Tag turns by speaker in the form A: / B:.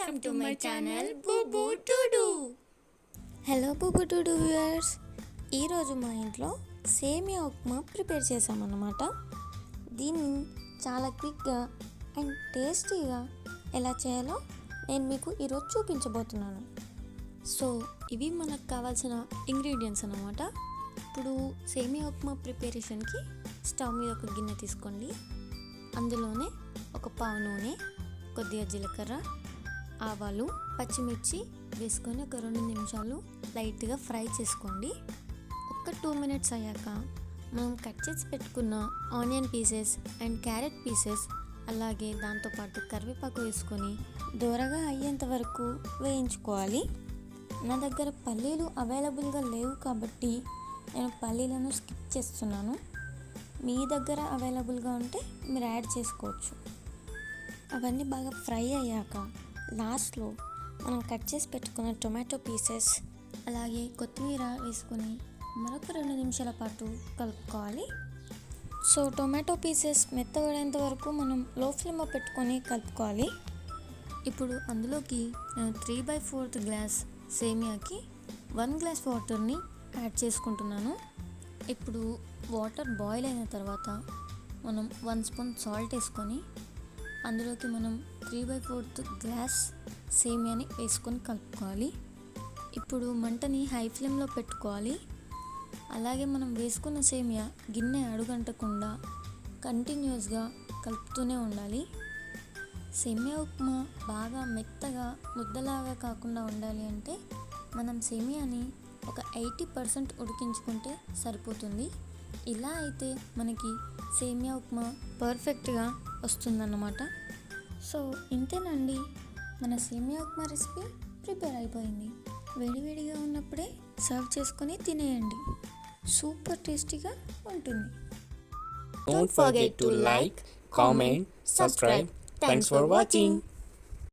A: Welcome to my channel Bubu Tudu.
B: Hello Bubu Tudu viewers, ఈరోజు మా ఇంట్లో సేమియా ఉప్మా ప్రిపేర్ చేసామన్నమాట. దీన్ని చాలా క్విక్గా అండ్ టేస్టీగా ఎలా చేయాలో నేను మీకు ఈరోజు చూపించబోతున్నాను. సో ఇవి మనకు కావాల్సిన ఇంగ్రీడియంట్స్ అన్నమాట. ఇప్పుడు సేమియా ఉప్మా ప్రిపరేషన్కి స్టవ్ మీద ఒక గిన్నె తీసుకోండి. అందులోనే ఒక పావు నూనె, కొద్దిగా జీలకర్ర, ఆవాలు, పచ్చిమిర్చి వేసుకొని ఒక 2 నిమిషాలు లైట్గా ఫ్రై చేసుకోండి. ఒక 2 మినిట్స్ అయ్యాక మనం కట్ చేసి పెట్టుకున్న onion pieces and carrot pieces, అలాగే దాంతోపాటు కరివేపాకు వేసుకొని దూరగా అయ్యేంత వరకు వేయించుకోవాలి. నా దగ్గర పల్లీలు అవైలబుల్గా లేవు కాబట్టి నేను పల్లీలను స్కిప్ చేస్తున్నాను. మీ దగ్గర అవైలబుల్గా ఉంటే మీరు యాడ్ చేసుకోవచ్చు. అవన్నీ బాగా ఫ్రై అయ్యాక లాస్ట్లో మనం కట్ చేసి పెట్టుకున్న టొమాటో పీసెస్ అలాగే కొత్తిమీర వేసుకొని మరొక 2 నిమిషాల పాటు కలుపుకోవాలి. సో టొమాటో పీసెస్ మెత్తబడేంత వరకు మనం లో ఫ్లేమ్లో పెట్టుకొని కలుపుకోవాలి. ఇప్పుడు అందులోకి 3/4 గ్లాస్ సేమియాకి 1 గ్లాస్ వాటర్ని యాడ్ చేసుకుంటున్నాను. ఇప్పుడు వాటర్ బాయిల్ అయిన తర్వాత మనం 1 స్పూన్ సాల్ట్ వేసుకొని అందులోకి మనం 3/4 గ్లాస్ సేమియాని వేసుకొని కలుపుకోవాలి. ఇప్పుడు మంటని హై ఫ్లేమ్లో పెట్టుకోవాలి. అలాగే మనం వేసుకున్న సేమియా గిన్నె అడుగంటకుండా కంటిన్యూస్గా కలుపుతూనే ఉండాలి. సేమియా ఉప్మా బాగా మెత్తగా ముద్దలాగా కాకుండా ఉండాలి అంటే మనం సేమియాని ఒక 80% ఉడికించుకుంటే సరిపోతుంది. ఇలా అయితే మనకి సేమియా ఉప్మా పర్ఫెక్ట్గా వస్తుందన్నమాట. సో ఇంతేనండి, మన సేమియా ఉప్మా రెసిపీ ప్రిపేర్ అయిపోయింది. వేడివేడిగా ఉన్నప్పుడే సర్వ్ చేసుకొని తినేయండి. సూపర్ టేస్టీగా ఉంటుంది.
A: Don't forget to like, comment, subscribe. Thanks for watching.